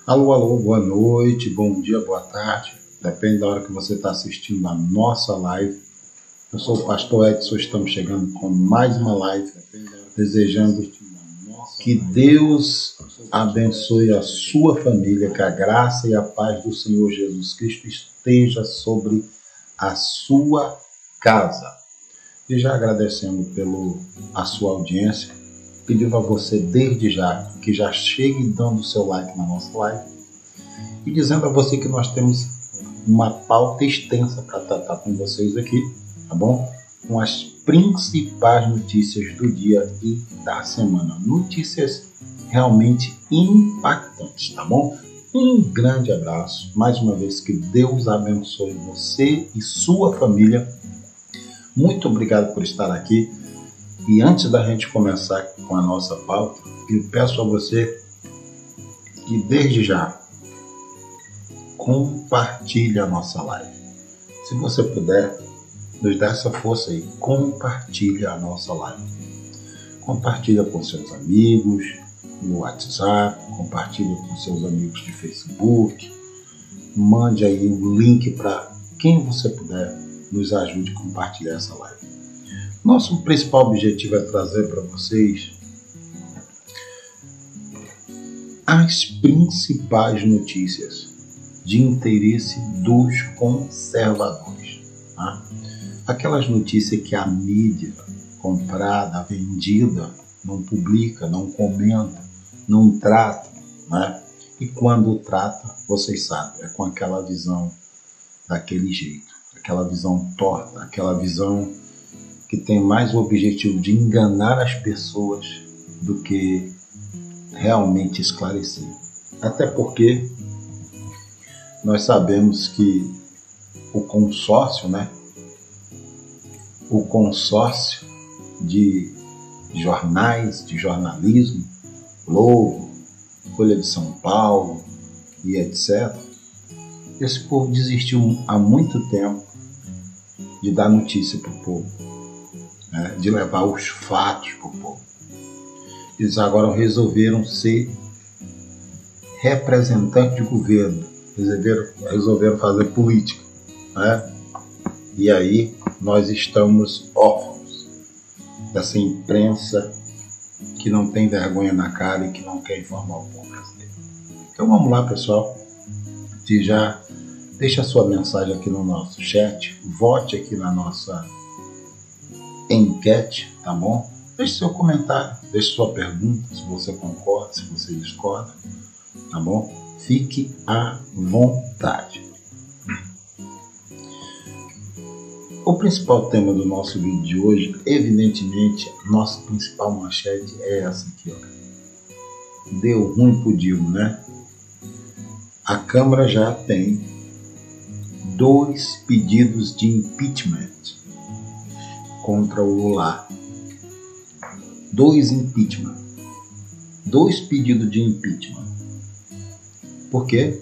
Alô, alô, boa noite, bom dia, boa tarde. Depende da hora que você está assistindo a nossa live. Eu sou o pastor Edson, estamos chegando com mais uma live, desejando que Deus abençoe a sua família, que a graça e a paz do Senhor Jesus Cristo esteja sobre a sua casa. E já agradecendo a sua audiência, pedindo a você desde já que já chegue dando o seu like na nossa live e dizendo a você que nós temos uma pauta extensa para tratar com vocês aqui, tá bom? Com as principais notícias do dia e da semana. Notícias realmente impactantes, tá bom? Um grande abraço. Mais uma vez, que Deus abençoe você e sua família. Muito obrigado por estar aqui. E antes da gente começar com a nossa pauta, eu peço a você que desde já compartilhe a nossa live. Se você puder, nos dá essa força aí, compartilhe a nossa live. Compartilha com seus amigos no WhatsApp, compartilha com seus amigos de Facebook, mande aí um link para quem você puder, nos ajude a compartilhar essa live. Nosso principal objetivo é trazer para vocês as principais notícias de interesse dos conservadores. Tá? Aquelas notícias que a mídia comprada, vendida, não publica, não comenta, não trata, né? E quando trata, vocês sabem, é com aquela visão daquele jeito, aquela visão torta, aquela visão que tem mais o objetivo de enganar as pessoas do que realmente esclarecer. Até porque nós sabemos que o consórcio, né? O consórcio de jornais, de jornalismo, Globo, Folha de São Paulo e etc. Esse povo desistiu há muito tempo de dar notícia para o povo, né? De levar os fatos para o povo. Eles agora resolveram ser representantes de governo, resolveram fazer política, né? E aí nós estamos órfãos dessa imprensa que não tem vergonha na cara e que não quer informar o povo brasileiro. Então vamos lá, pessoal, que já deixa a sua mensagem aqui no nosso chat, vote aqui na nossa enquete, tá bom? Deixe seu comentário, deixe sua pergunta, se você concorda, se você discorda, tá bom? Fique à vontade. O principal tema do nosso vídeo de hoje, evidentemente, nossa principal manchete é essa aqui, ó. Deu ruim pro Dilma, né? A Câmara já tem 2 pedidos de impeachment contra o Lula. 2 impeachment. 2 pedidos de impeachment. Por quê?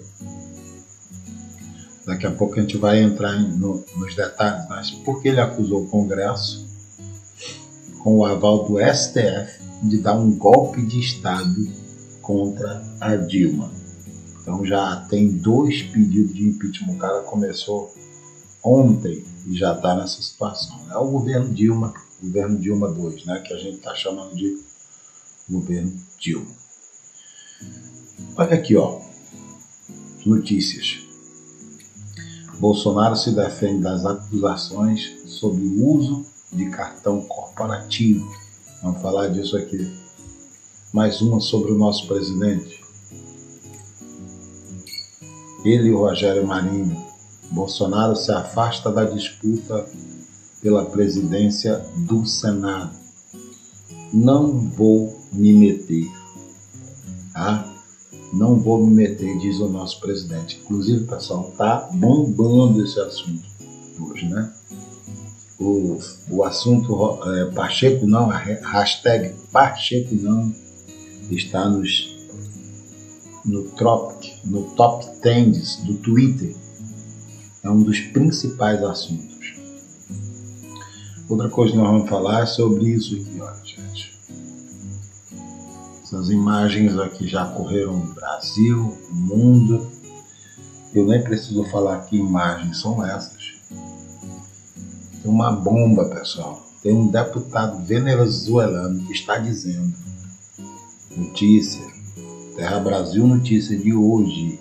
Daqui a pouco a gente vai entrar nos detalhes, mas por que ele acusou o Congresso, com o aval do STF, de dar um golpe de Estado contra a Dilma. Então já tem 2 pedidos de impeachment. O cara começou ontem e já está nessa situação. É o governo Dilma 2, né, que a gente está chamando de governo Dilma. Olha aqui, ó, notícias. Bolsonaro se defende das acusações sobre o uso de cartão corporativo. Vamos falar disso aqui. Mais uma sobre o nosso presidente. Ele e o Rogério Marinho. Bolsonaro se afasta da disputa pela presidência do Senado. Não vou me meter, tá? Não vou me meter, diz o nosso presidente. Inclusive, pessoal, tá bombando esse assunto hoje, né? O assunto Pacheco não, a hashtag Pacheco não está no top 10 do Twitter. É um dos principais assuntos. Outra coisa que nós vamos falar é sobre isso aqui, olha, gente. Essas imagens aqui já correram no Brasil, no mundo. Eu nem preciso falar que imagens são essas. Tem uma bomba, pessoal. Tem um deputado venezuelano que está dizendo, notícia, Terra Brasil Notícia de hoje,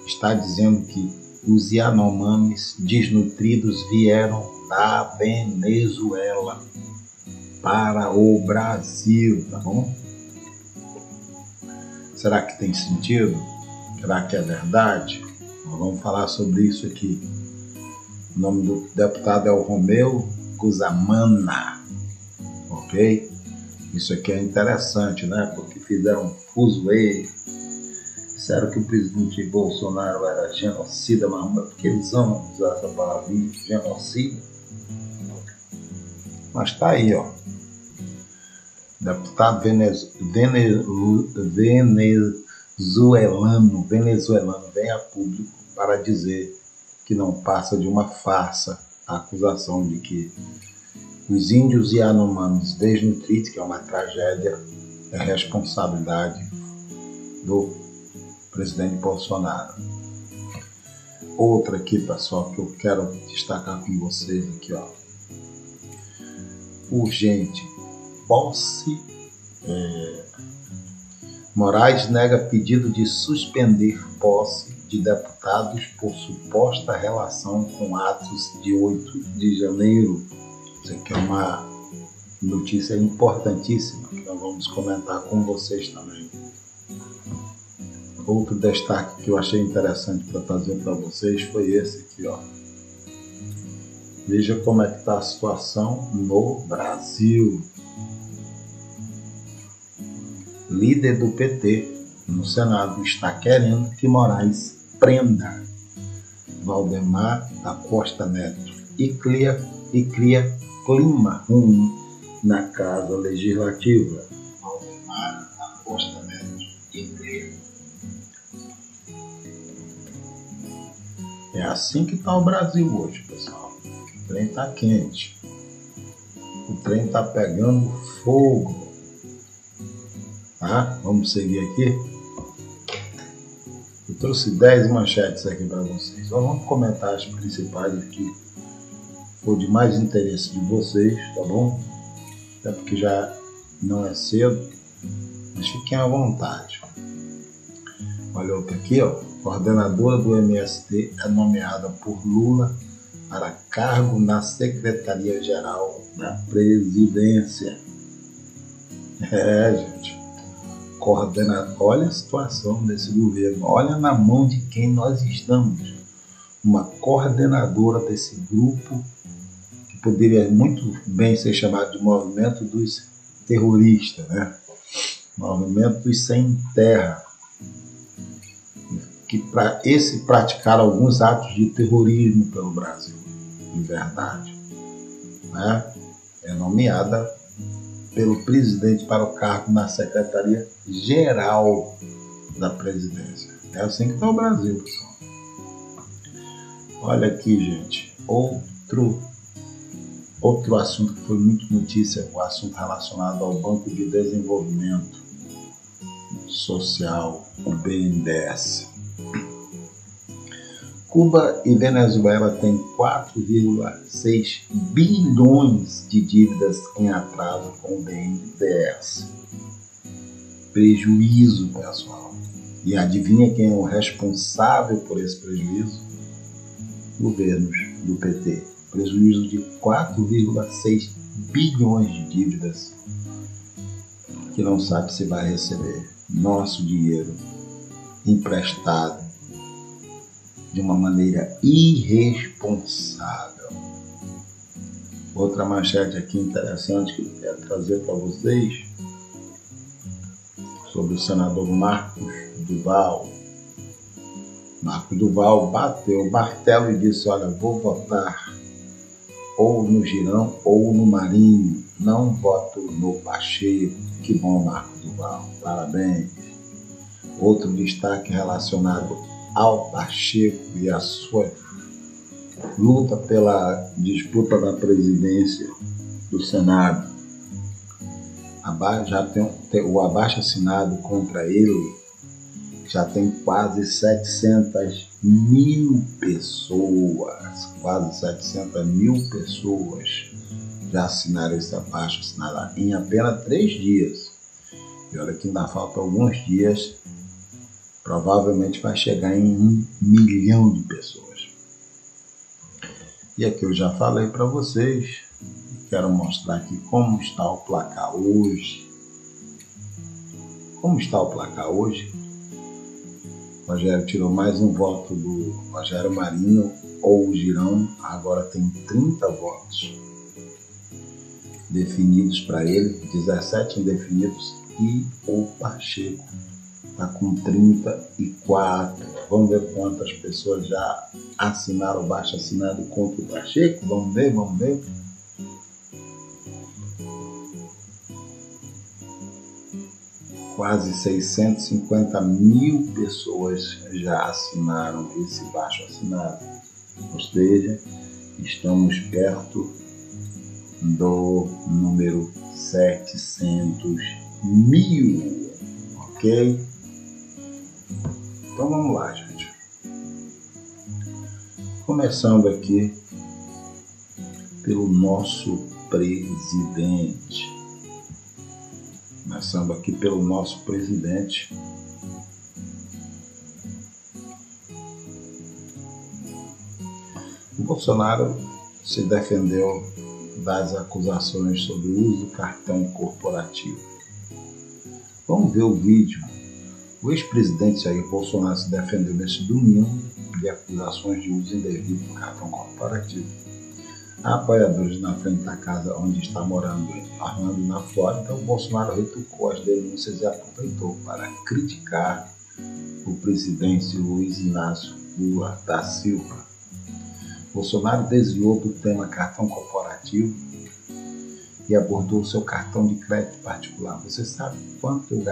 está dizendo que os Yanomamis desnutridos vieram da Venezuela para o Brasil, tá bom? Será que tem sentido? Será que é verdade? Nós vamos falar sobre isso aqui. O nome do deputado é o Romeu Cusamana, ok? Isso aqui é interessante, né? Porque fizeram um fuzuê. Disseram que o presidente Bolsonaro era genocida, mas porque eles amam usar essa palavrinha, genocida. Mas tá aí, ó. Deputado venezuelano vem a público para dizer que não passa de uma farsa a acusação de que os índios Yanomamis desnutridos, que é uma tragédia, é responsabilidade do presidente Bolsonaro. Outra aqui, pessoal, que eu quero destacar com vocês aqui, ó. Urgente. Moraes nega pedido de suspender posse de deputados por suposta relação com atos de 8 de janeiro. Isso aqui é uma notícia importantíssima que nós vamos comentar com vocês também. Outro destaque que eu achei interessante para trazer para vocês foi esse aqui, ó. Veja como é que está a situação no Brasil. Líder do PT no Senado está querendo que Moraes prenda Valdemar da Costa Neto e cria clima ruim na Casa Legislativa. Valdemar da Costa Neto e cria. É assim que está o Brasil hoje, pessoal. O trem está quente. O trem está pegando fogo. Tá? Vamos seguir aqui. Eu trouxe 10 manchetes aqui para vocês. Só vamos comentar as principais aqui. For de mais interesse de vocês, tá bom? Até porque já não é cedo. Mas fiquem à vontade. Olha outra aqui, ó. Coordenadora do MST é nomeada por Lula para cargo na Secretaria-Geral da Presidência. Gente. Olha a situação desse governo. Olha na mão de quem nós estamos. Uma coordenadora desse grupo que poderia muito bem ser chamado de movimento dos terroristas, né? Movimento dos sem terra. Que para esse praticar alguns atos de terrorismo pelo Brasil, de verdade, né? É nomeada pelo presidente para o cargo na Secretaria-Geral da Presidência. É assim que está o Brasil, pessoal. Olha aqui, gente, outro assunto que foi muito notícia, o assunto relacionado ao Banco de Desenvolvimento Social, o BNDES. Cuba e Venezuela têm 4,6 bilhões de dívidas em atraso com o BNDES. Prejuízo, pessoal. E adivinha quem é o responsável por esse prejuízo? Governos do PT. Prejuízo de 4,6 bilhões de dívidas que não sabe se vai receber. Nosso dinheiro emprestado de uma maneira irresponsável. Outra manchete aqui interessante que eu quero trazer para vocês sobre o senador Marcos Duval. Marcos Duval bateu o martelo e disse: olha, vou votar ou no Girão ou no Marinho, não voto no Pacheco. Que bom, Marcos Duval, parabéns. Outro destaque relacionado ao Pacheco e a sua luta pela disputa da presidência do Senado. Já tem o abaixo-assinado contra ele, já tem quase 700 mil pessoas, já assinaram esse abaixo-assinado em apenas 3 dias. E olha que ainda faltam alguns dias, provavelmente vai chegar em 1 milhão de pessoas. E aqui eu já falei para vocês, quero mostrar aqui como está o placar hoje. Como está o placar hoje? O Rogério tirou mais um voto do Rogério Marinho ou o Girão, agora tem 30 votos definidos para ele, 17 indefinidos, e o Pacheco está com 34. Vamos ver quantas pessoas já assinaram o baixo assinado contra o Pacheco. Vamos ver. Quase 650 mil pessoas já assinaram esse baixo assinado. Ou seja, estamos perto do número 700 mil, ok? Então vamos lá, gente. Começando aqui pelo nosso presidente. O Bolsonaro se defendeu das acusações sobre o uso do cartão corporativo. Vamos ver o vídeo. O ex-presidente Jair Bolsonaro se defendeu neste domingo de acusações de uso indevido do cartão corporativo. Apoiadores na frente da casa onde está morando em Orlando, na Flórida, o Bolsonaro retrucou as denúncias e aproveitou para criticar o presidente Luiz Inácio Lula da Silva. Bolsonaro desviou do tema cartão corporativo e abordou seu cartão de crédito particular. Você sabe quanto eu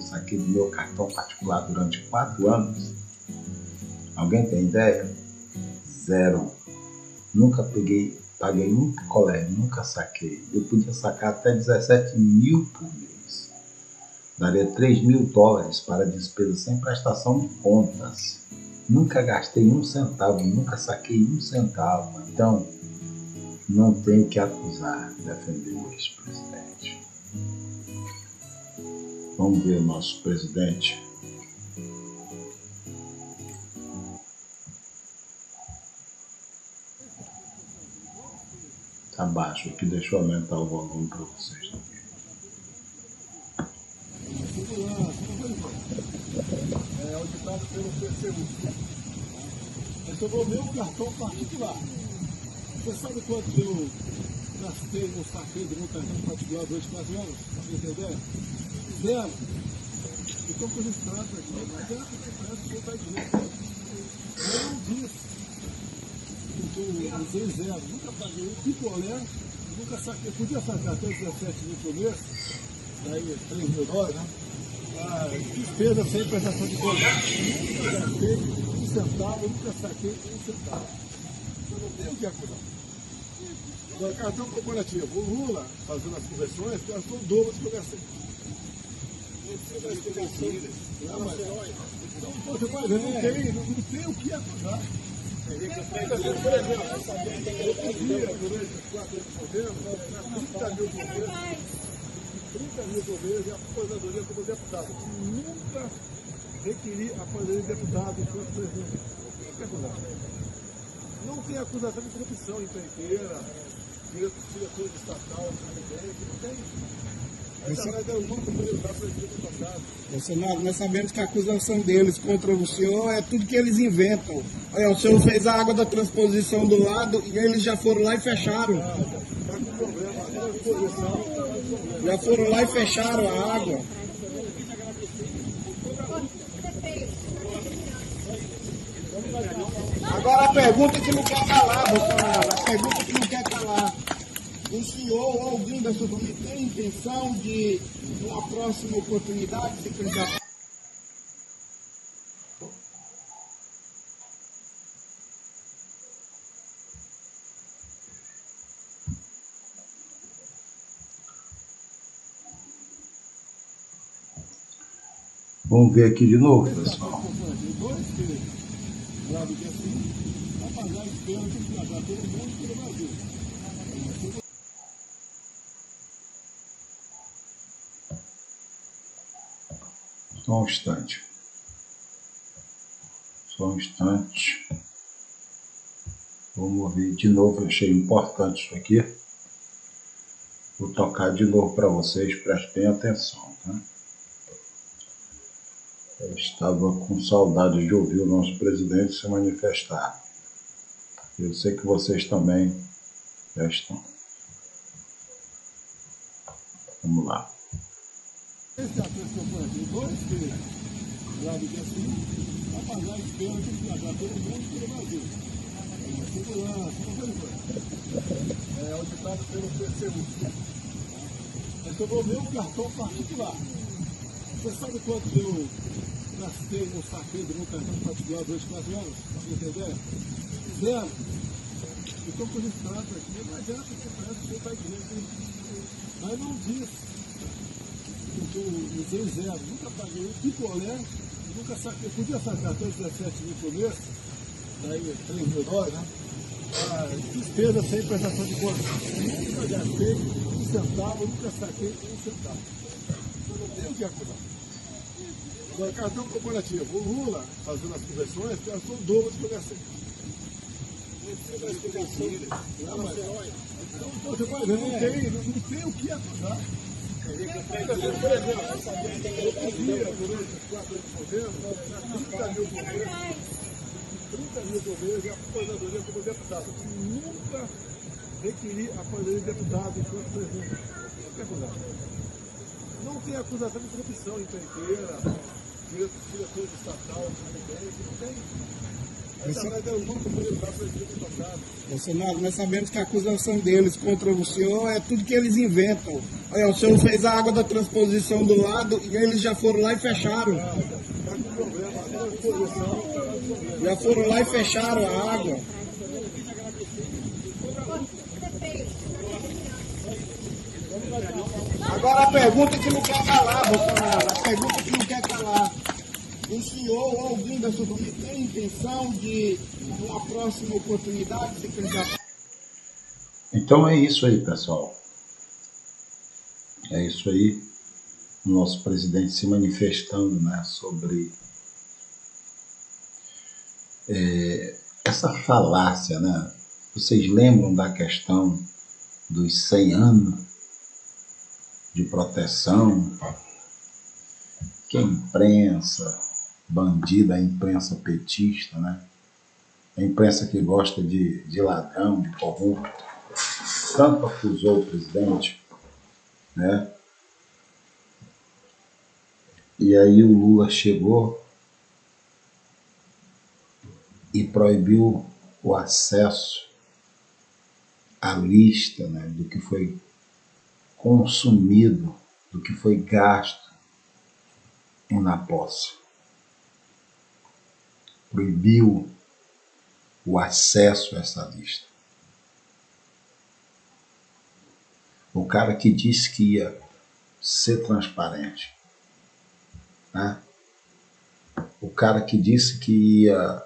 saquei do meu cartão particular durante 4 anos? Alguém tem ideia? 0. Nunca paguei um picolé, nunca saquei. Eu podia sacar até 17 mil por mês. Daria $3.000 para despesa sem prestação de contas. Nunca gastei 1 centavo, nunca saquei 1 centavo. Então, não tenho que acusar, defender o ex-presidente. Vamos ver o nosso presidente. Tá baixo aqui, deixa eu aumentar o volume para vocês também. É auditado pelo PCU. Mas eu vou ver o cartão particular. Você sabe quanto eu gastei no saqueio do meu cartão particular durante 4 anos? Pra você ter ideia? 0. Então, por isso, aqui, mas parece que está dizendo. Eu não disse. Eu usei 0. Nunca paguei um picolé, nunca saquei. Podia sacar até 17 mil por mês, daí $3.000, né? Despesa sem prestação de conta. Nunca gastei 1 centavo, nunca saquei 1 centavo. Eu não tenho o que acusar. Agora, cartão corporativo. O Lula, fazendo as conversões, gastou o dobro do que eu gastei. Então, você pode ver, não tem o que acusar. Durante 4 anos de governo, 30 mil por mês. 30 mil por mês e a aposentadoria como deputado. Nunca requeri a aposentadoria de deputado enquanto presidente. Não tem acusação de corrupção empreiteira, diretor de estatal, não tem. Bolsonaro, nós sabemos que a acusação deles contra o senhor é tudo que eles inventam. Olha, o senhor fez a água da transposição do lado e eles já foram lá e fecharam. Já foram lá e fecharam a água. Agora a pergunta que não quer calar, Bolsonaro, a pergunta que não quer calar. O senhor ou alguém da sua família tem intenção de, numa próxima oportunidade, se candidatar? Vamos ver aqui de novo, pessoal. Dois que grave que assim, apagar os pênaltis e viajar todo mundo pelo Brasil. Só um instante. Só um instante. Vamos ver de novo, eu achei importante isso aqui. Vou tocar de novo para vocês, prestem atenção, tá? Eu estava com saudade de ouvir o nosso presidente se manifestar. Eu sei que vocês também já estão. Vamos lá. Esse ator que eu por aqui, dois que grave que assim, apagar os pênaltis e viajar todo mundo pelo Brasil. Segurança, não foi isso. É auditado pelo PCU. Mas eu vou ver o cartão particular. Você sabe quanto eu gastei no saqueio do meu cartão particular durante 4 anos? Pra você ter ideia? Zero. Eu estou com registrado aqui, não adianta que você vai dizer. Mas não diz. Eu usei zero, nunca paguei picolé, nunca saquei. Podia sacar até 17 mil por mês, daí $3.000, né? Despesa sem prestação de conta. Nunca gastei um centavo, nunca saquei um centavo. Eu não tenho o que acusar. Agora, cartão corporativo, o Lula, fazendo as conversões, gastou o dobro do que eu gastei. Então, você pode ver, não tem o que acusar. Por exemplo, eu pedia durante os 4 anos de governo, 30 mil por mês, 30 mil por mês, e a aposentadoria como deputado. Nunca requeri a aposentadoria de deputado enquanto presidente. Não tem acusação. Não tem acusação de corrupção empreiteira, diretor de estatal, não tem. Bolsonaro, nós sabemos que a acusação deles contra o senhor é tudo que eles inventam. Olha, o senhor fez a água da transposição do lado e eles já foram lá e fecharam. Já foram lá e fecharam a água. Agora a pergunta que não quer calar, Bolsonaro, a pergunta que não quer calar. O senhor ou alguém da sua família tem intenção de, numa próxima oportunidade, se candidatar? Então é isso aí, pessoal. É isso aí. O nosso presidente se manifestando, né, sobre essa falácia, né? Vocês lembram da questão dos 100 anos de proteção? Que a imprensa bandida, a imprensa petista, né? A imprensa que gosta de ladrão, de corrupto, tanto acusou o presidente, né? E aí o Lula chegou e proibiu o acesso à lista, né, do que foi consumido, do que foi gasto na posse. Proibiu o acesso a essa lista. O cara que disse que ia ser transparente, né? O cara que disse que ia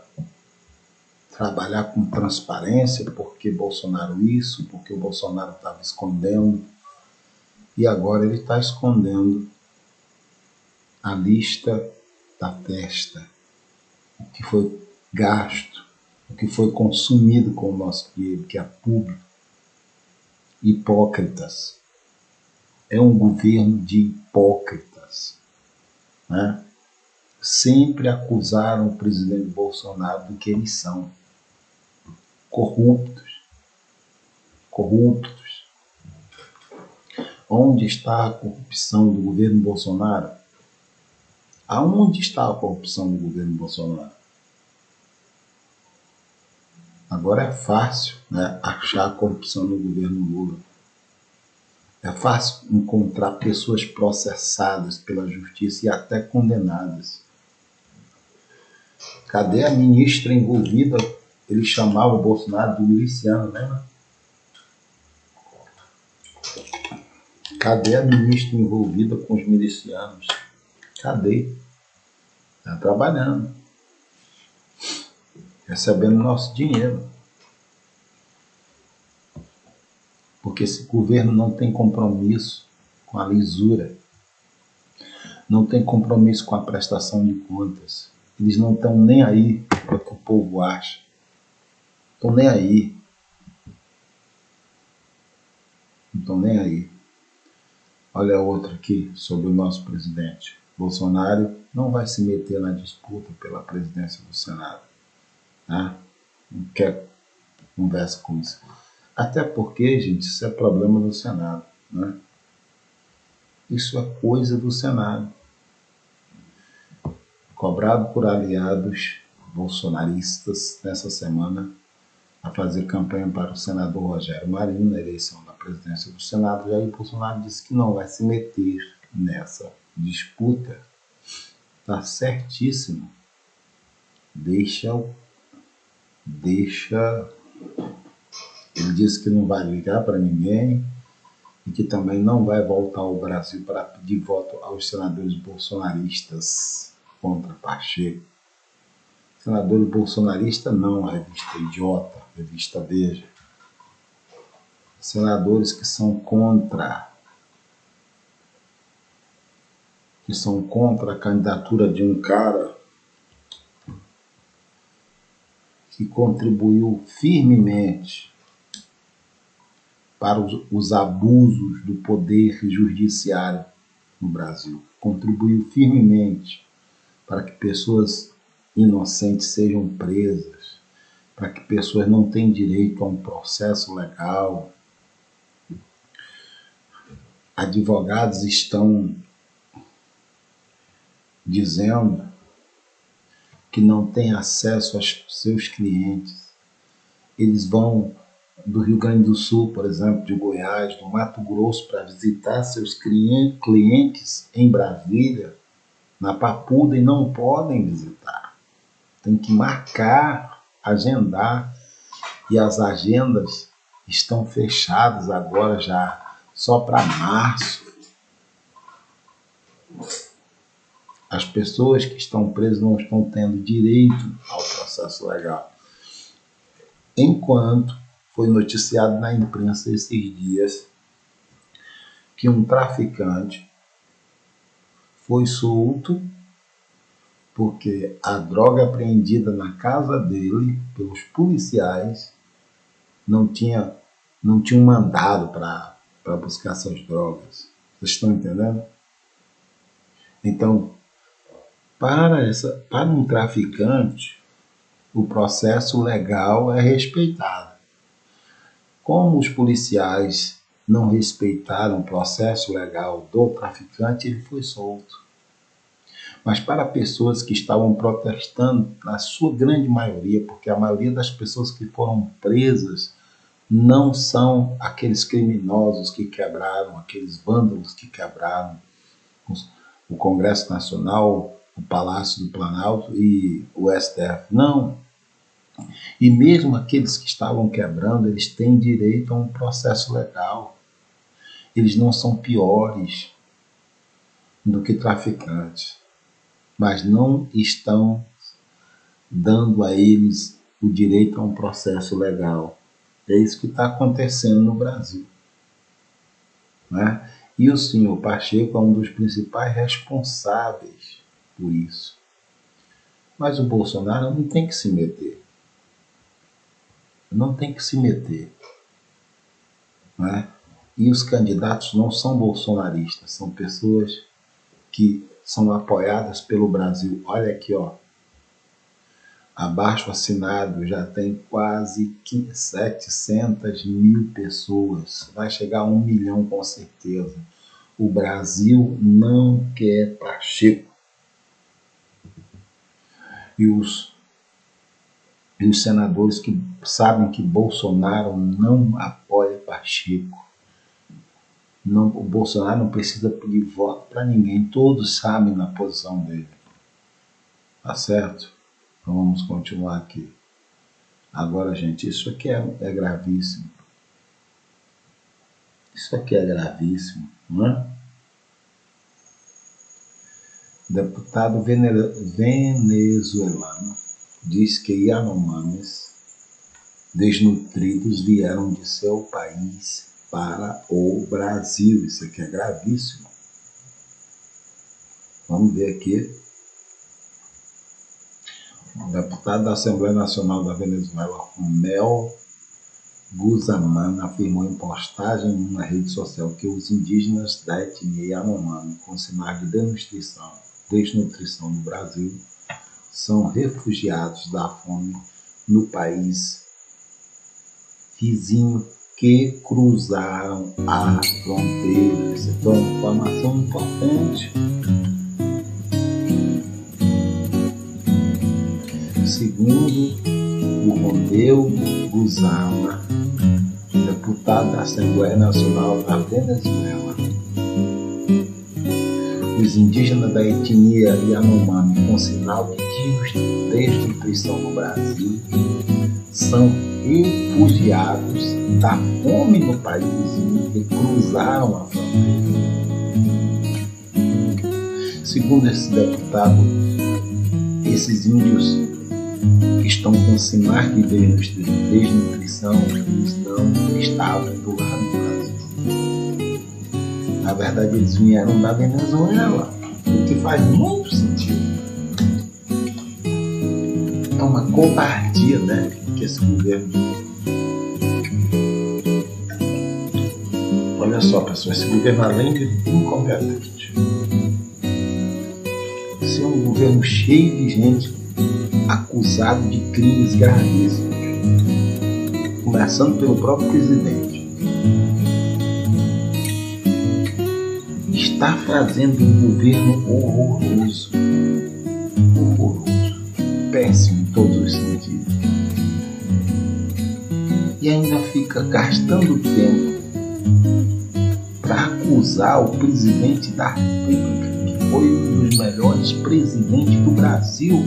trabalhar com transparência porque Bolsonaro isso, porque o Bolsonaro estava escondendo, e agora ele está escondendo a lista da festa, o que foi gasto, o que foi consumido com o nosso dinheiro, que é público. Hipócritas. É um governo de hipócritas, né? Sempre acusaram o presidente Bolsonaro do que eles são. Corruptos. Corruptos. Onde está a corrupção do governo Bolsonaro? Aonde está a corrupção do governo Bolsonaro? Agora é fácil, né, achar a corrupção no governo Lula. É fácil encontrar pessoas processadas pela justiça e até condenadas. Cadê a ministra envolvida? Ele chamava o Bolsonaro de miliciano, né? Cadê a ministra envolvida com os milicianos? Cadê? Está trabalhando, recebendo nosso dinheiro. Porque esse governo não tem compromisso com a lisura, não tem compromisso com a prestação de contas. Eles não estão nem aí para o que o povo acha. Estão nem aí. Não estão nem aí. Olha outra aqui sobre o nosso presidente. Bolsonaro não vai se meter na disputa pela presidência do Senado. Né? Não quer conversa com isso. Até porque, gente, isso é problema do Senado. Né? Isso é coisa do Senado. Cobrado por aliados bolsonaristas nessa semana a fazer campanha para o senador Rogério Marinho na eleição da presidência do Senado. Jair Bolsonaro disse que não vai se meter nessa disputa. Está certíssimo. Ele disse que não vai ligar para ninguém e que também não vai voltar ao Brasil para pedir voto aos senadores bolsonaristas contra Pacheco. Senador bolsonarista não, revista idiota, revista Veja. Senadores que são contra a candidatura de um cara que contribuiu firmemente para os abusos do poder judiciário no Brasil. Contribuiu firmemente para que pessoas inocentes sejam presas, para que pessoas não tenham direito a um processo legal. Advogados estão dizendo que não têm acesso aos seus clientes. Eles vão do Rio Grande do Sul, por exemplo, de Goiás, do Mato Grosso, para visitar seus clientes em Brasília, na Papuda, e não podem visitar. Tem que marcar, agendar, e as agendas estão fechadas agora já, só para março. As pessoas que estão presas não estão tendo direito ao processo legal. Enquanto foi noticiado na imprensa esses dias que um traficante foi solto porque a droga apreendida na casa dele pelos policiais não tinha um mandado para buscar essas drogas. Vocês estão entendendo? Então, para um traficante, o processo legal é respeitado. Como os policiais não respeitaram o processo legal do traficante, ele foi solto. Mas para pessoas que estavam protestando, na sua grande maioria, porque a maioria das pessoas que foram presas não são aqueles criminosos que quebraram, aqueles vândalos que quebraram o Congresso Nacional, o Palácio do Planalto e o STF. Não. E mesmo aqueles que estavam quebrando, eles têm direito a um processo legal. Eles não são piores do que traficantes, mas não estão dando a eles o direito a um processo legal. É isso que está acontecendo no Brasil. Né? E o senhor Pacheco é um dos principais responsáveis por isso. Mas o Bolsonaro não tem que se meter. Não tem que se meter. Né? E os candidatos não são bolsonaristas, são pessoas que são apoiadas pelo Brasil. Olha aqui, ó. Abaixo assinado já tem quase 700 mil pessoas. Vai chegar a 1 milhão com certeza. O Brasil não quer Pacheco. E os senadores que sabem que Bolsonaro não apoia Pacheco. Não, o Bolsonaro não precisa pedir voto para ninguém. Todos sabem na posição dele. Tá certo? Então vamos continuar aqui. Agora, gente, isso aqui é gravíssimo. Isso aqui é gravíssimo, não é? Deputado venezuelano diz que Yanomamis desnutridos vieram de seu país para o Brasil. Isso aqui é gravíssimo. Vamos ver aqui. O deputado da Assembleia Nacional da Venezuela, Romel Guzamán, afirmou em postagem na rede social que os indígenas da etnia Yanomami, com sinais de desnutrição no Brasil, são refugiados da fome no país vizinho que cruzaram a fronteira. Isso é uma informação importante. Segundo o Romel Guzamán, deputado da Assembleia Nacional da Venezuela, os indígenas da etnia Yanomami com sinal de desnutrição no Brasil são refugiados da fome no país que cruzaram a fronteira. Segundo esse deputado, esses índios que estão com sinais de desnutrição estavam do lado do Brasil. Na verdade, eles vieram da Venezuela, o que faz muito sentido. É uma covardia, né, que esse governo... Olha só, pessoal, esse governo, além de incompetente, esse é um governo cheio de gente acusado de crimes gravíssimos, começando pelo próprio presidente. Está fazendo um governo horroroso, péssimo em todos os sentidos, e ainda fica gastando tempo para acusar o presidente da República, que foi um dos melhores presidentes do Brasil.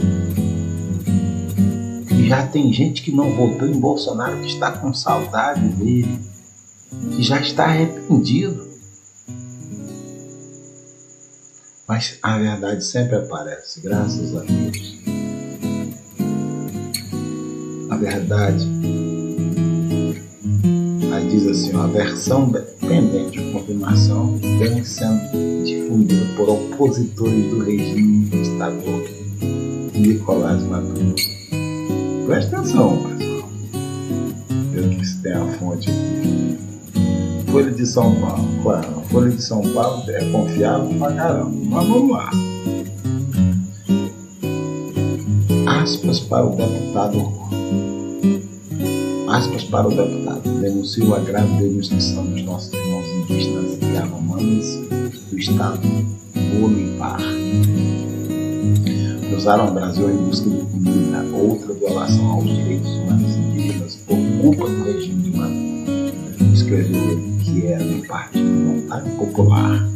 Já tem gente que não votou em Bolsonaro, que está com saudade dele, que já está arrependido. Mas a verdade sempre aparece, graças a Deus. A verdade, aí diz assim, a versão pendente de confirmação vem sendo difundida por opositores do regime ditador Nicolás Maduro. Presta atenção, pessoal. Eu que se tem a fonte aqui. Folha de São Paulo. Claro, a Folha de São Paulo é confiável pra caramba. Mas vamos lá. Aspas para o deputado. Aspas para o deputado. Denuncia o agravo de desnutrição dos nossos irmãos indígenas e Yanomamis do estado Bolívar. Cruzaram o Brasil em busca de comida, outra violação aos direitos humanos indígenas por culpa do regime de Maduro. Escreveu ele, que era do Partido Vontade Popular,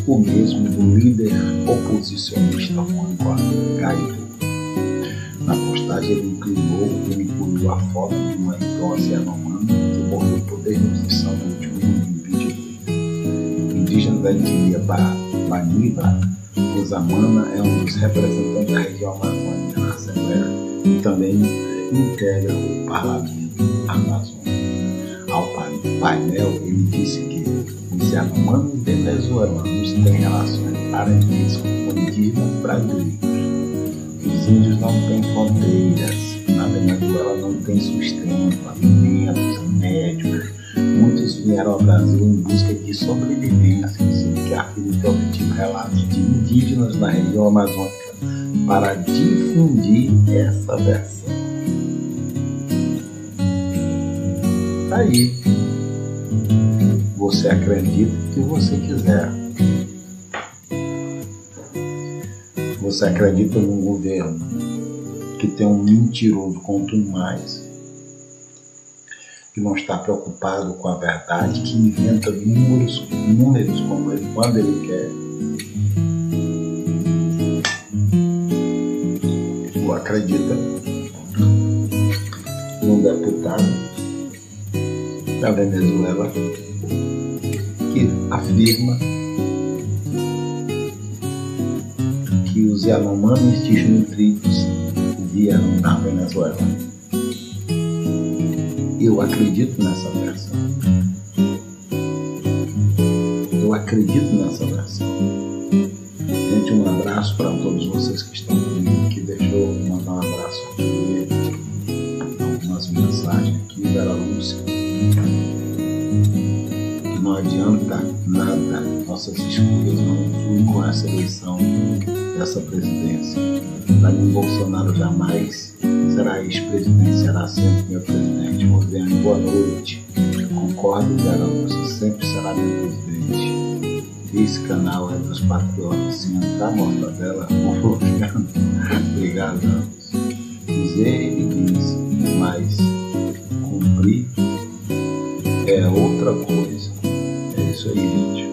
o mesmo do líder oposicionista Juan Guaidó. Na postagem ele incluiu a foto de uma idosa Yanomami que morreu por desnutrição no último domingo 22. Indígena da etnia Baniba, Guzamán é um dos representantes da região amazônica na Assembleia e também integra o Parlamento Amazônico. Ao painel, ele disse que os Yanomamis venezuelanos têm relações parentescas com indígenas brasileiros. Os índios não têm fronteiras, na Venezuela não tem sustento, alimentos, médicos. Muitos vieram ao Brasil em busca de sobrevivência, que afirma ter obtido relatos de indígenas na região amazônica para difundir essa versão. Tá aí. Você acredita o que você quiser. Você acredita num governo que tem um mentiroso quanto mais, que não está preocupado com a verdade, que inventa números como ele, quando ele quer. Ou acredita num deputado da Venezuela que afirma que que os Yanomamis desnutridos vieram da Venezuela. Eu acredito nessa versão. Gente, um abraço para todos vocês que estão comigo aqui. Deixa eu mandar um abraço aqui. Algumas mensagens aqui. Vera Lúcia. Não adianta nada. Nossas escolhas não fluem com essa eleição dessa presidência. Para mim, Bolsonaro jamais será ex-presidente, será sempre meu presidente. Rosiane, boa noite. Concordo, Vera Lúcia, sempre será meu presidente. Esse canal é dos patriotas. Se entrar a mortadela, vou ficando. Obrigado, Deus. Dizer e diz, mas cumprir é outra coisa. É isso aí, gente.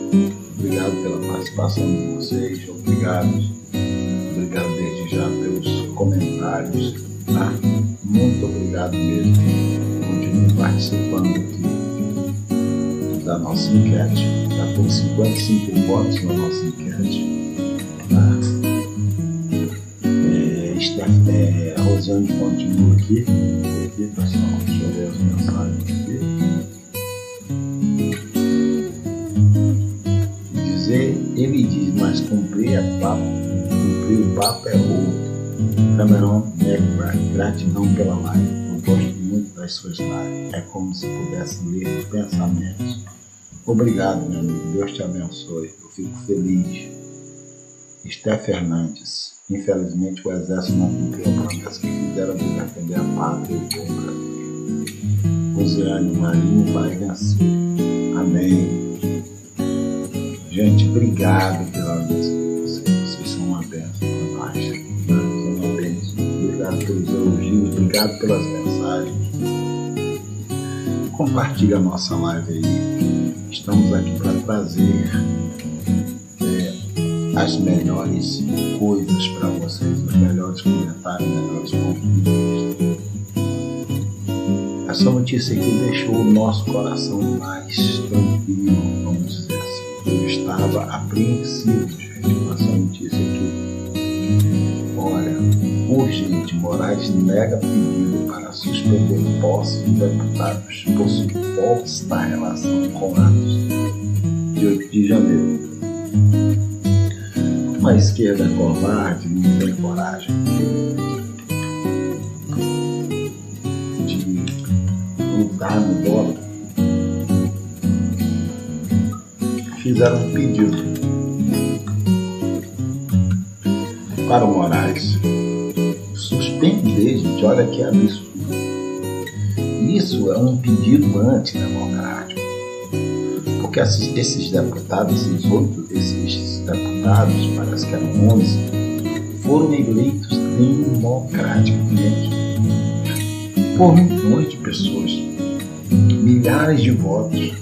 Obrigado pela participação de vocês. Obrigado desde já pelos comentários. Tá? Muito obrigado mesmo. Continue participando aqui da nossa enquete. Já tem 55 votos na nossa enquete. Tá? A Rosiane continua aqui, pessoal. Deixa eu ver as mensagens aqui. Ele diz, mas cumprir o papo é outro. Cameron McBride, gratidão pela live. Eu gosto muito das suas lives. É como se pudesse ler pensamentos. Obrigado, meu amigo. Deus te abençoe. Eu fico feliz. Esté Fernandes. Infelizmente, o exército não cumpriu a promessa que fizeram de defender a pátria e o povo brasileiro. Rosiane, Marinho vai vencer. Amém. Gente, obrigado pela audiência de vocês. Vocês são uma bênção para nós. São uma bênção. Obrigado pelos elogios. Obrigado pelas mensagens. Compartilhe a nossa live aí. Estamos aqui para trazer as melhores coisas para vocês, os melhores comentários, os melhores pontos de vista. Essa notícia aqui deixou o nosso coração mais tranquilo, vamos dizer assim. Eu estava apreensivo, gente, com essa notícia aqui. Olha, urgente, Moraes nega pedido para suspender posse de deputados por suposta relação com atos de 8 de janeiro. Uma esquerda covarde não tem coragem de lutar no voto. Fizeram um pedido para o Moraes suspender, gente, olha que absurdo. Isso é um pedido antidemocrático, porque esses deputados, esses deputados, parece que eram 11, foram eleitos democraticamente por milhões de pessoas, milhares de votos.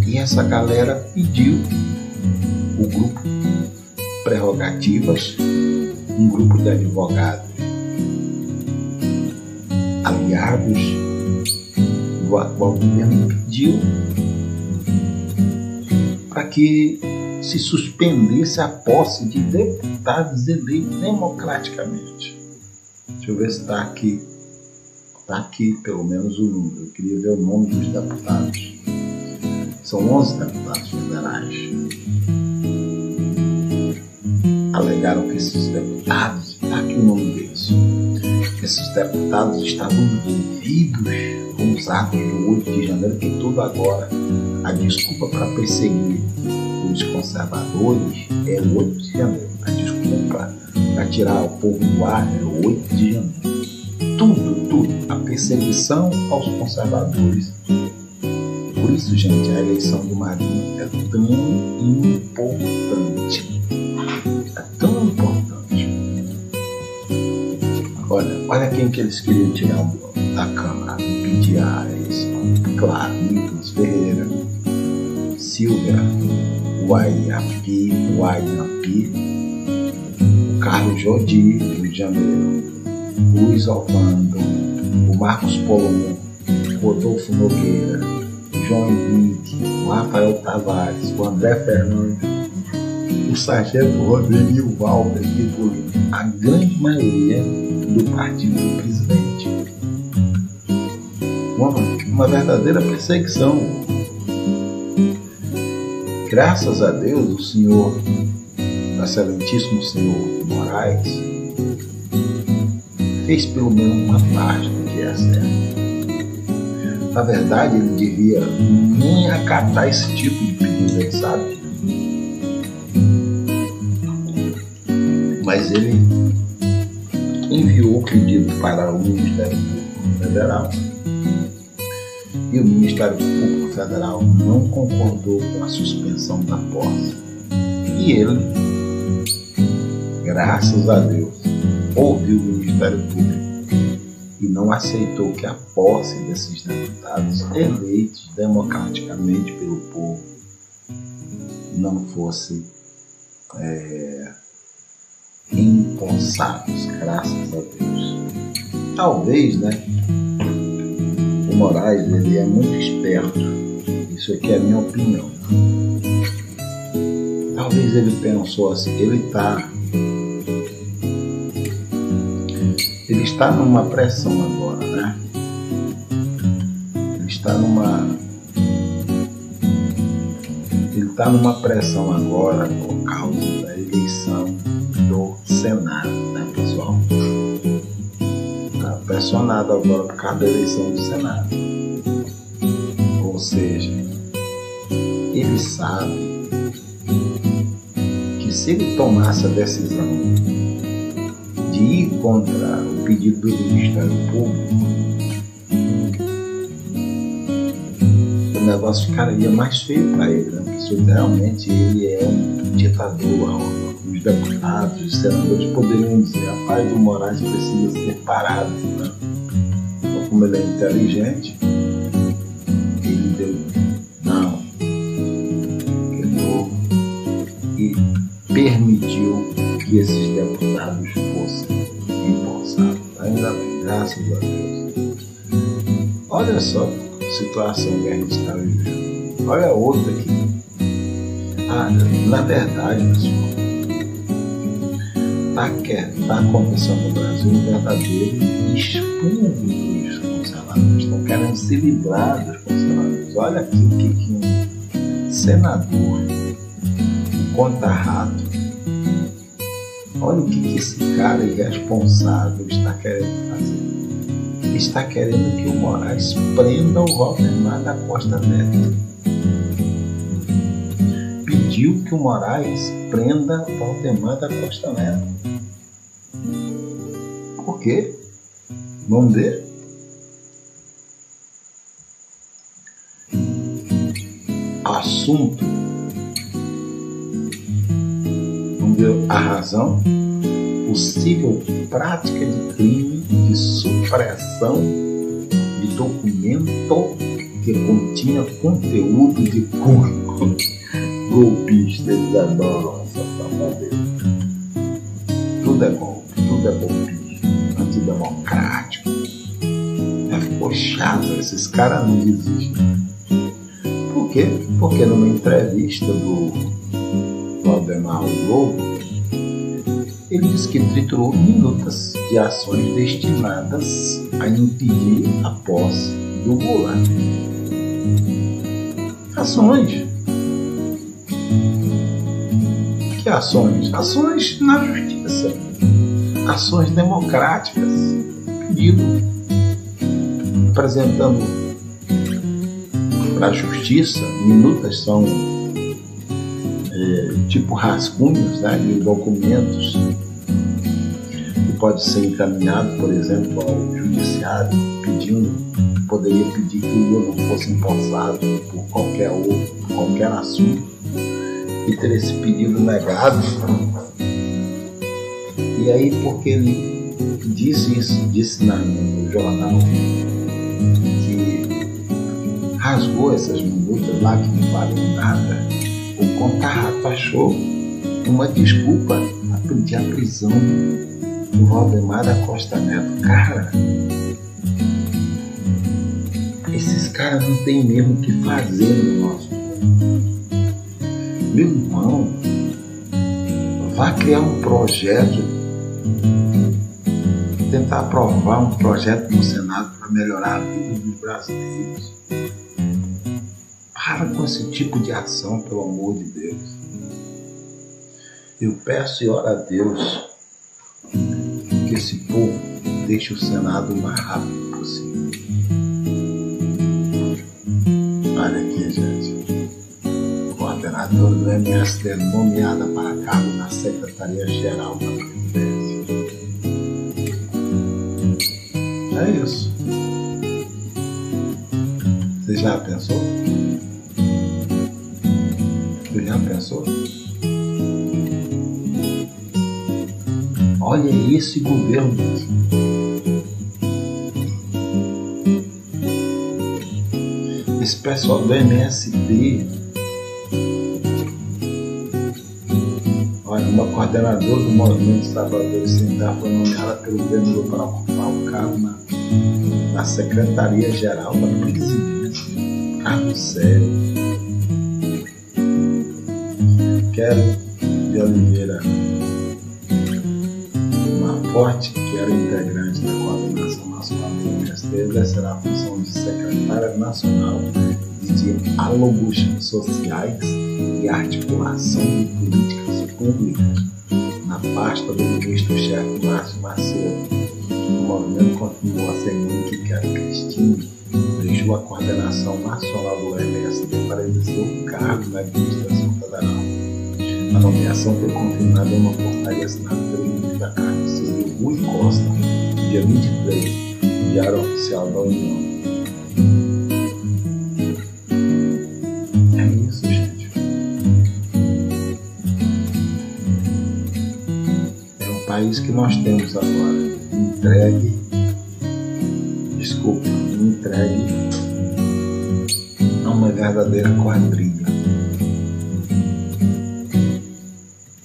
E essa galera pediu o grupo Prerrogativas, um grupo de advogados aliados do atual governo, pediu para que se suspendesse a posse de deputados eleitos democraticamente. Deixa eu ver se está aqui. Está aqui pelo menos o número. Eu queria ver o nome dos deputados. São 11 deputados federais. Alegaram que esses deputados, está aqui o nome deles, esses deputados estavam envolvidos com os atos do 8 de janeiro, que tudo agora, a desculpa para perseguir os conservadores é o 8 de janeiro. A desculpa para tirar o povo do ar é o 8 de janeiro. Tudo, a perseguição aos conservadores. Por isso, gente, a eleição do Marinho é tão importante. É tão importante. Olha quem que eles queriam tirar da Câmara. Pedir a eles. Claro, Nicolas Ferreira, Silvia Guaiapi, o Carlos Jodi, Rio de Janeiro, Luiz Alvando, o Marcos Polon, o Rodolfo Nogueira, o João Henrique, o Rafael Tavares, o André Fernandes, o sargento Rodrigo e o Walter, e por a grande maioria do partido do presidente. Uma verdadeira perseguição. Graças a Deus, o senhor, o excelentíssimo senhor Moraes, fez pelo menos uma parte do que é certo. Na verdade, ele devia nem acatar esse tipo de pedido aí, sabe? Mas ele enviou o pedido para o Ministério Público Federal e o Ministério Público Federal não concordou com a suspensão da posse. E ele, graças a Deus, ouviu o Ministério Público e não aceitou que a posse desses deputados eleitos democraticamente pelo povo não fosse empossados, graças a Deus. Talvez, né, o Moraes, ele é muito esperto, isso aqui é a minha opinião. Talvez ele pensou assim, ele está numa pressão agora, né? Ele está numa pressão agora por causa da eleição do Senado, né, pessoal? Está pressionado agora por causa da eleição do Senado. Ou seja, ele sabe que se ele tomasse a decisão de ir contra o pedido do Ministério Público, o negócio ficaria mais feio para ele, né? Porque realmente ele é um ditador. Os deputados, os senadores poderiam dizer: rapaz, o Moraes precisa ser parado, né? Então, como ele é inteligente, ele deu não, e permitiu que esses deputados fossem empossados. Ainda bem, graças a Deus. Olha só a situação que a gente está vivendo. Olha a outra aqui. Na verdade, pessoal, está acontecendo no Brasil um verdadeiro expurgo dos conservadores. Estão querendo se livrar dos conservadores. Olha aqui o que um senador, o conta-rato, olha o que esse cara irresponsável está querendo fazer. Ele está querendo que o Moraes prenda o Valdemar da Costa Neto. Pediu que o Moraes prenda o Valdemar da Costa Neto. Por quê? Vamos ver? Assunto. Vamos ver a razão. Possível prática de crime de supressão de documento que continha conteúdo de cunho golpista. Eles adoram essa safadeza. Tudo é golpe, tudo é golpista, antidemocrático. Ficou chato, esses caras não desistem. Por quê? Porque numa entrevista do Valdemar ao Globo, ele disse que triturou minutas de ações destinadas a impedir a posse do Lula. Ações. Que ações? Ações na justiça. Ações democráticas. Pedido. Apresentando para a justiça, minutas são tipo rascunhos, né, de documentos que pode ser encaminhado, por exemplo, ao judiciário, poderia pedir que o Lula não fosse empossado por qualquer assunto, e ter esse pedido negado. E aí, porque ele disse no jornal que rasgou essas minutas lá que não valem nada, o conta-rato achou uma desculpa a pedir a prisão do Valdemar da Costa Neto. Cara, esses caras não tem mesmo o que fazer no nosso mundo. Meu irmão, vai criar um projeto, tentar aprovar um projeto no Senado para melhorar a vida dos brasileiros. Para com esse tipo de ação, pelo amor de Deus. Eu peço e oro a Deus que esse povo deixe o Senado o mais rápido possível. Olha aqui, gente. Coordenadora do MST nomeada para cargo na Secretaria-Geral da Previdência. É isso. Você já pensou? Você já pensou? Olha esse governo. Esse pessoal do MST. Olha, uma coordenadora do Movimento dos Trabalhadores Sem Terra foi nomeada pelo governo para ocupar o cargo na Secretaria-Geral da Presidência. Cargo sério. Quero de Oliveira Forte, que era integrante da Coordenação Nacional do MST, exercerá a função de secretária nacional de diálogos sociais e articulação de políticas públicas na pasta do ministro-chefe Márcio Macedo. O movimento continua asseguindo que Kelly Cristina deixou a Coordenação Nacional do MST para exercer o cargo na administração federal. A nomeação foi confirmada em uma portaria assinada pelo ministro da Carta Civil Rui Costa, dia 23, Diário Oficial da União. É isso, gente. É o país que nós temos agora. Entregue a uma verdadeira quadrilha.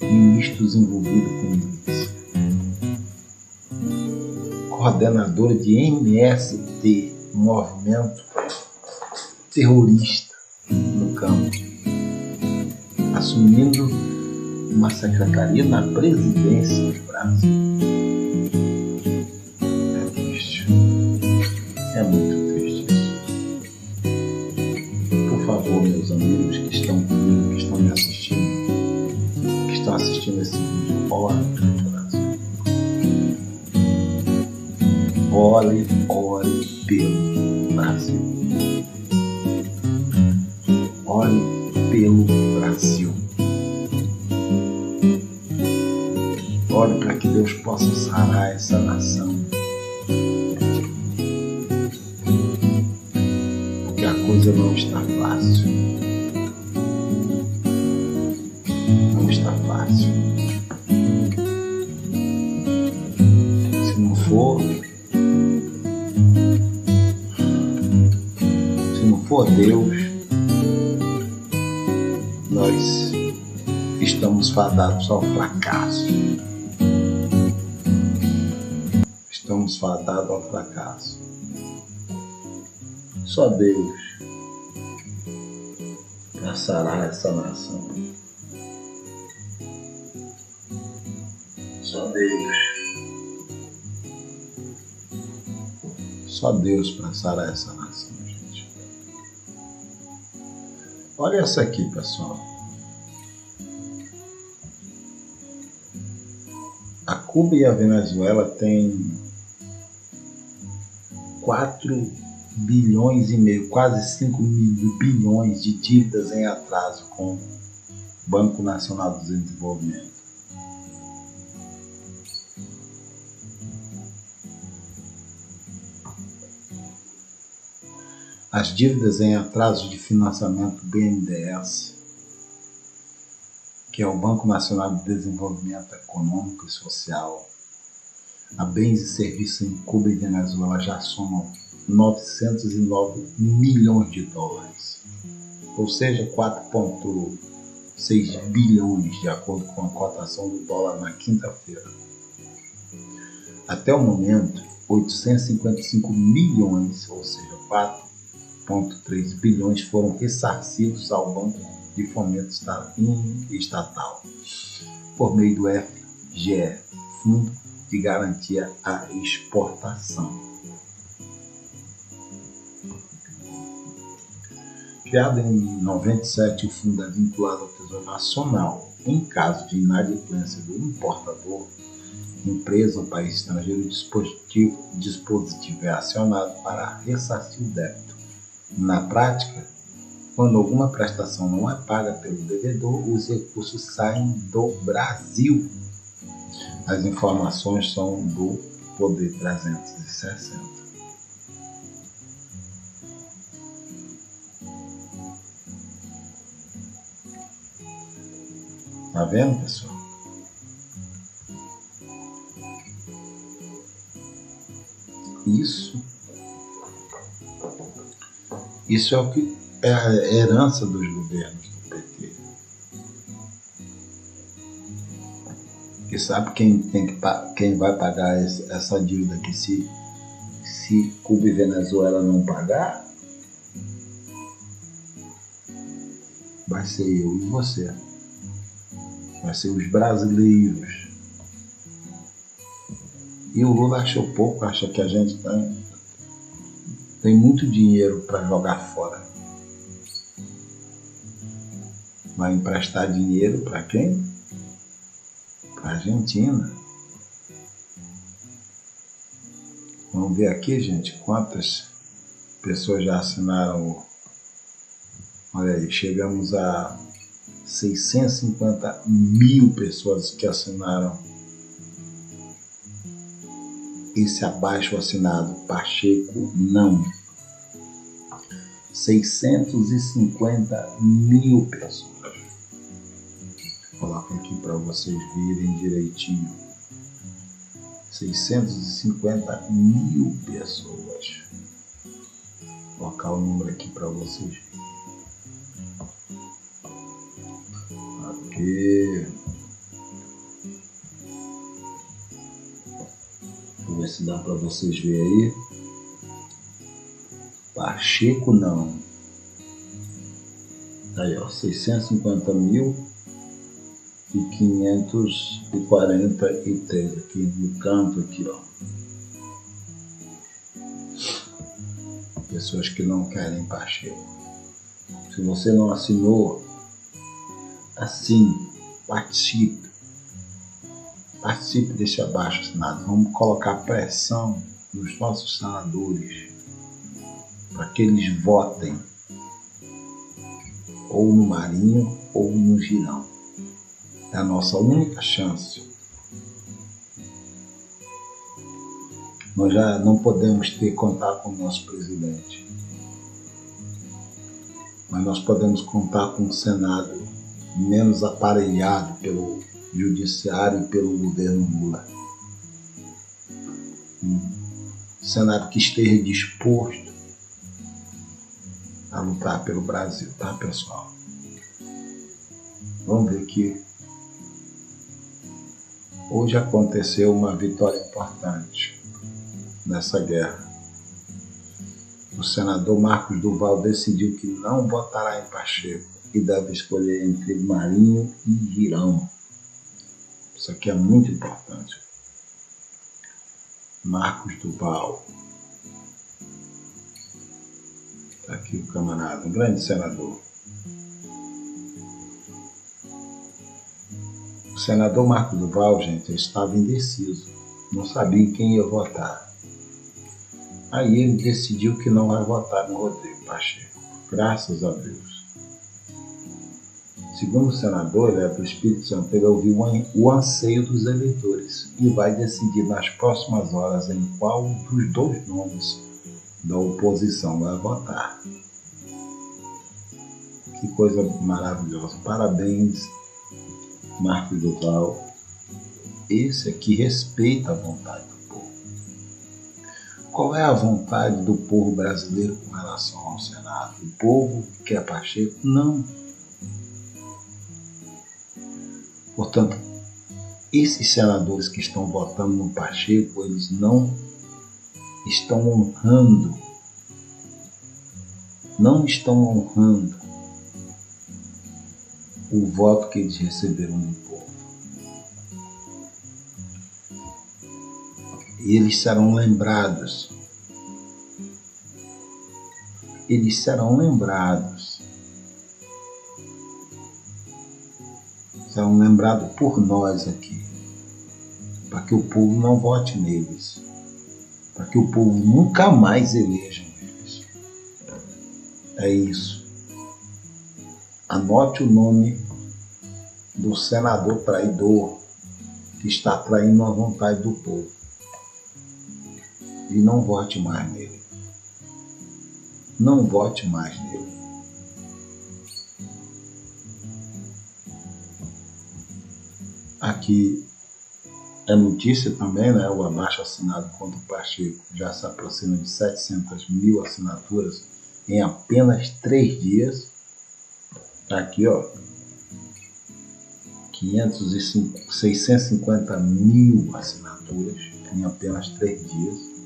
Ministros envolvidos com isso. Coordenadora de MST, movimento terrorista no campo, assumindo uma secretaria na presidência do Brasil. É triste. É muito triste isso. Por favor, meus amigos que estão comigo, que estão me assistindo, que estão assistindo esse vídeo, ore pelo Brasil. Ore pelo Brasil. Ore pelo Brasil. Ore para que Deus possa sarar essa nação. Porque a coisa não está fácil. Não está fácil. Se não for Deus, nós estamos fadados ao fracasso. Estamos fadados ao fracasso. Só Deus para sarar essa nação. Só Deus. Só Deus para sarar essa nação, gente. Olha essa aqui, pessoal. A Cuba e a Venezuela têm 4 bilhões e meio, quase 5 bilhões de dívidas em atraso com o Banco Nacional de Desenvolvimento. As dívidas em atraso de financiamento BNDES, que é o Banco Nacional de Desenvolvimento Econômico e Social, a bens e serviços em Cuba e Venezuela já somam 909 milhões de dólares, ou seja, 4,6 bilhões, de acordo com a cotação do dólar na quinta-feira. Até o momento, 855 milhões, ou seja, 4,3 bilhões foram ressarcidos ao Banco de fomento estatal, por meio do FGE, Fundo de Garantia à Exportação. Criado em 97, o fundo é vinculado ao Tesouro Nacional. Em caso de inadimplência do importador, empresa ou país estrangeiro, o dispositivo é acionado para ressarcir o débito. Na prática, quando alguma prestação não é paga pelo devedor, os recursos saem do Brasil. As informações são do Poder 360. Tá vendo, pessoal? Isso é o que é a herança dos governos do PT. E sabe quem vai pagar essa dívida aqui se Cuba e Venezuela não pagar? Vai ser eu e você. Vai ser os brasileiros. E o Lula achou pouco, acha que a gente tem muito dinheiro para jogar fora. Vai emprestar dinheiro para quem? Para a Argentina. Vamos ver aqui, gente, quantas pessoas já assinaram. Olha aí, chegamos a 650 mil pessoas que assinaram esse abaixo assinado. Pacheco não. 650 mil pessoas. Coloco aqui para vocês verem direitinho. 650 mil pessoas. Vou colocar o número aqui para vocês verem. Aqui. Vou ver se dá para vocês verem aí. Pacheco não. Aí, ó, 650.543 aqui no canto aqui, ó. Pessoas que não querem Pacheco. Se você não assinou, assine, participe. Participe desse abaixo assinado. Vamos colocar pressão nos nossos senadores para que eles votem ou no Marinho ou no Girão. É a nossa única chance. Nós já não podemos contar com o nosso presidente, mas nós podemos contar com um Senado menos aparelhado pelo Judiciário e pelo governo Lula. Senado que esteja disposto a lutar pelo Brasil, tá, pessoal? Vamos ver aqui. Hoje aconteceu uma vitória importante nessa guerra. O senador Marcos Duval decidiu que não votará em Pacheco e deve escolher entre Marinho e Girão. Isso aqui é muito importante. Marcos Duval. Está aqui o camarada, um grande senador. O senador Marcos Duval, gente, estava indeciso. Não sabia em quem ia votar. Aí ele decidiu que não vai votar no Rodrigo Pacheco. Graças a Deus. Segundo o senador, ele é do Espírito Santo, ele ouviu o anseio dos eleitores e vai decidir nas próximas horas em qual dos dois nomes da oposição vai votar. Que coisa maravilhosa. Parabéns, Marcos Duval. Esse aqui respeita a vontade do povo. Qual é a vontade do povo brasileiro com relação ao Senado? O povo quer Pacheco? Não. Portanto, esses senadores que estão votando no Pacheco, eles não estão o voto que eles receberam do povo. E eles serão lembrados. Eles serão lembrados. Serão lembrados por nós aqui. Para que o povo não vote neles. Para que o povo nunca mais eleja eles. É isso. Anote o nome do senador traidor que está traindo a vontade do povo. E não vote mais nele. Não vote mais nele. Aqui é notícia também, né? O abaixo assinado contra o Pacheco já se aproxima de 700 mil assinaturas em apenas 3 dias. Tá aqui, ó. 650 mil assinaturas em apenas 3 dias.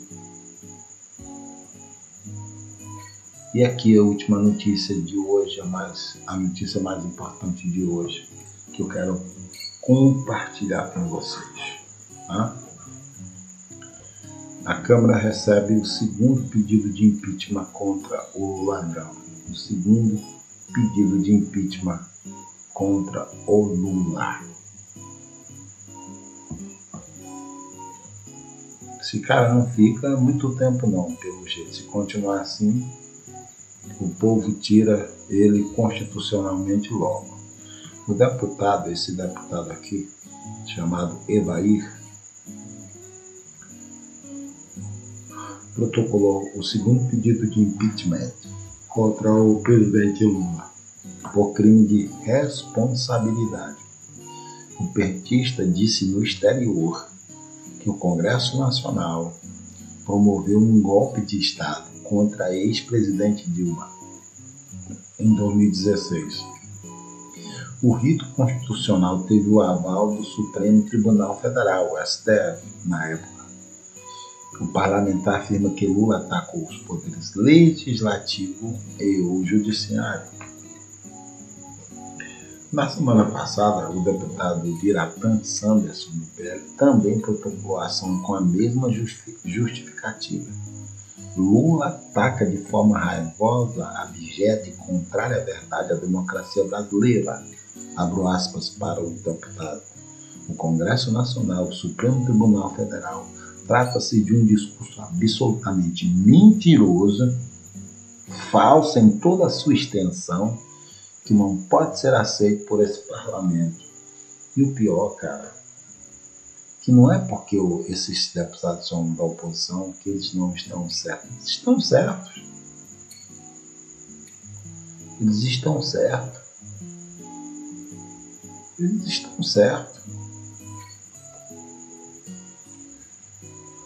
E aqui a última notícia de hoje, a notícia mais importante de hoje, que eu quero compartilhar com vocês. Tá? A Câmara recebe o segundo pedido de impeachment contra o Lula. O segundo pedido de impeachment contra o Lula. Esse cara não fica muito tempo não, pelo jeito. Se continuar assim, o povo tira ele constitucionalmente logo. Esse deputado aqui, chamado Evair, protocolou o segundo pedido de impeachment contra o presidente Lula por crime de responsabilidade. O petista disse no exterior que o Congresso Nacional promoveu um golpe de Estado contra a ex-presidente Dilma em 2016. O rito constitucional teve o aval do Supremo Tribunal Federal, o STF, na época. O parlamentar afirma que Lula atacou os poderes legislativo e o judiciário. Na semana passada, o deputado Biratan Sanderson, do PL, também protocolou a ação com a mesma justificativa. Lula ataca de forma raivosa, abjeta e contrária à verdade a democracia brasileira. Abro aspas para o deputado. O Congresso Nacional, o Supremo Tribunal Federal, trata-se de um discurso absolutamente mentiroso, falso em toda a sua extensão, que não pode ser aceito por esse parlamento. E o pior, cara, que não é porque esses deputados são da oposição que eles não estão certos. Eles estão certos. Eles estão certos. Eles estão certos.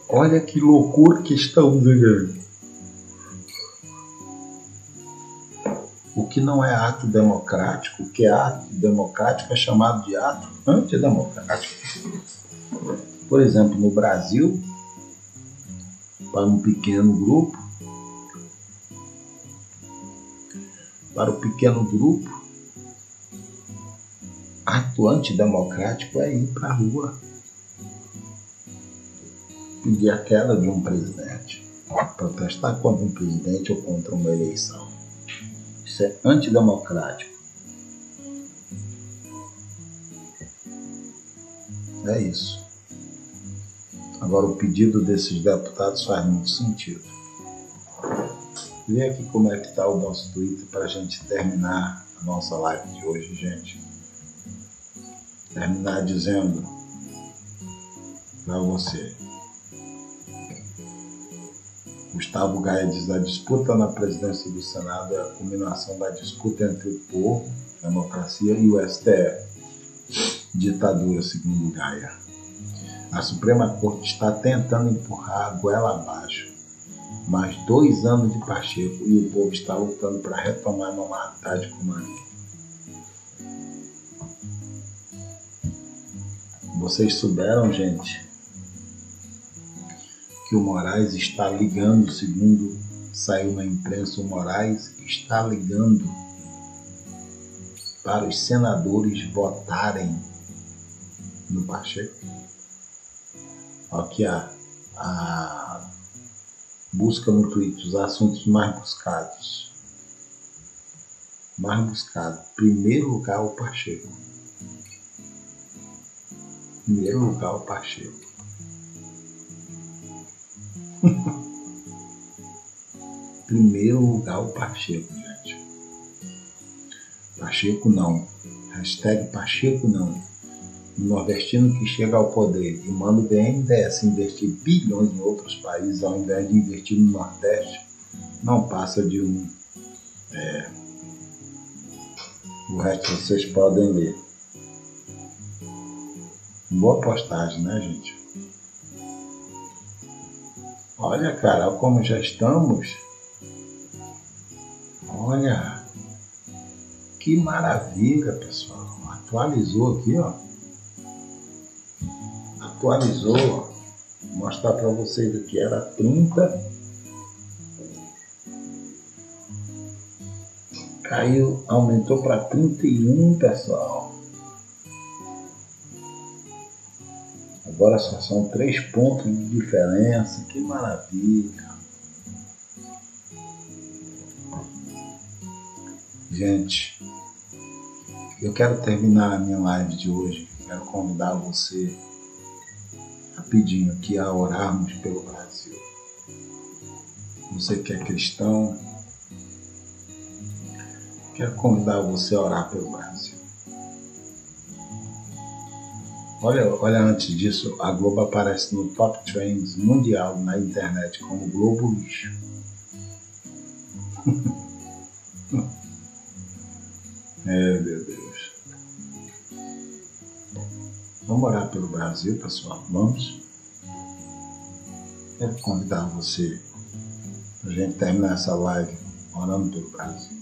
Olha que loucura que estamos vivendo. O que não é ato democrático, o que é ato democrático é chamado de ato antidemocrático. Por exemplo, no Brasil, para o pequeno grupo, ato antidemocrático é ir para a rua, pedir a queda de um presidente, protestar contra um presidente ou contra uma eleição. Isso é antidemocrático. É isso. Agora, o pedido desses deputados faz muito sentido. Vê aqui como é que está o nosso Twitter para a gente terminar a nossa live de hoje, gente. Terminar dizendo para você. Gustavo Gaia diz: a disputa na presidência do Senado é a culminação da disputa entre o povo, democracia, e o STF, ditadura, segundo Gaia. A Suprema Corte está tentando empurrar a goela abaixo. Mais 2 anos de Pacheco e o povo está lutando para retomar a normalidade comum. Vocês souberam, gente, que o Moraes está ligando, segundo saiu na imprensa, o Moraes está ligando para os senadores votarem no Pacheco. Aqui a busca no Twitter, os assuntos mais buscados. Primeiro lugar, o Pacheco. Primeiro lugar, o Pacheco, gente. Pacheco não. Hashtag Pacheco não. O nordestino que chega ao poder e manda o BNDES investir bilhões em outros países ao invés de investir no Nordeste, não passa de um. O resto vocês podem ler. Boa postagem, né, gente? Olha, cara, como já estamos. Olha, que maravilha, pessoal. Atualizou aqui, ó. Vou mostrar para vocês aqui. Era 30. Caiu, aumentou para 31, pessoal. Agora só são 3 pontos de diferença. Que maravilha. Gente, eu quero terminar a minha live de hoje. Quero convidar você rapidinho aqui a orarmos pelo Brasil. Você que é cristão, quero convidar você a orar pelo Brasil. Olha, antes disso, a Globo aparece no Top Trends mundial na internet como Globo Lixo. Meu Deus. Vamos orar pelo Brasil, pessoal? Vamos? Quero convidar você para a gente terminar essa live orando pelo Brasil.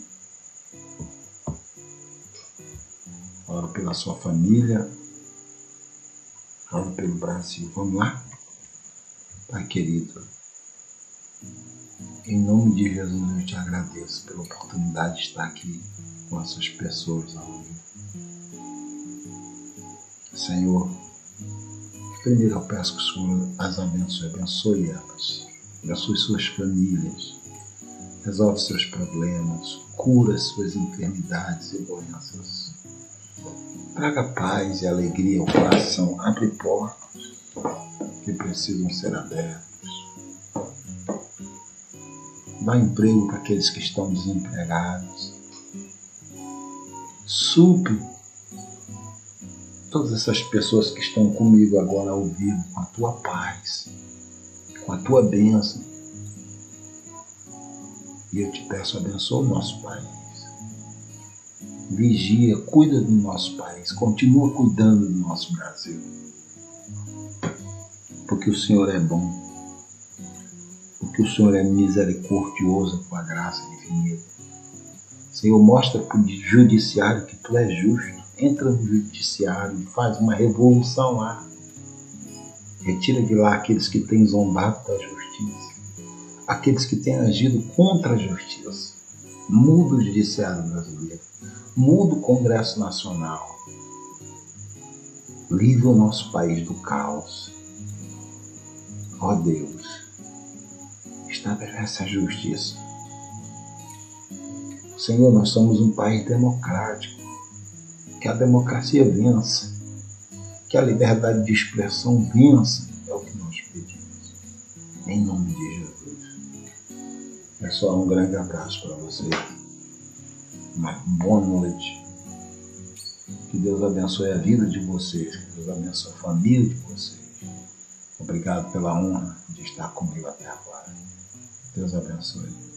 Oro pela sua família. Oro pelo Brasil. Vamos lá? Pai querido, em nome de Jesus eu te agradeço pela oportunidade de estar aqui com essas pessoas hoje. Senhor, primeiro eu peço que o Senhor as abençoe elas, abençoe suas famílias, resolve seus problemas, cura suas enfermidades e doenças, traga paz e alegria ao coração, abre portas que precisam ser abertas, dá emprego para aqueles que estão desempregados, supre todas essas pessoas que estão comigo agora ao vivo, com a tua paz, com a tua bênção. E eu te peço, abençoa o nosso país. Vigia, cuida do nosso país, continua cuidando do nosso Brasil. Porque o Senhor é bom, porque o Senhor é misericordioso com a graça infinita. Senhor, mostra para o judiciário que tu és justo. Entra no judiciário e faz uma revolução lá. Retira de lá aqueles que têm zombado da justiça, aqueles que têm agido contra a justiça. Muda o judiciário brasileiro, muda o Congresso Nacional. Livre o nosso país do caos. Ó Deus, estabelece a justiça. Senhor, nós somos um país democrático. Que a democracia vença, que a liberdade de expressão vença, é o que nós pedimos. Em nome de Jesus. Pessoal, um grande abraço para vocês. Uma boa noite. Que Deus abençoe a vida de vocês, que Deus abençoe a família de vocês. Obrigado pela honra de estar comigo até agora. Deus abençoe.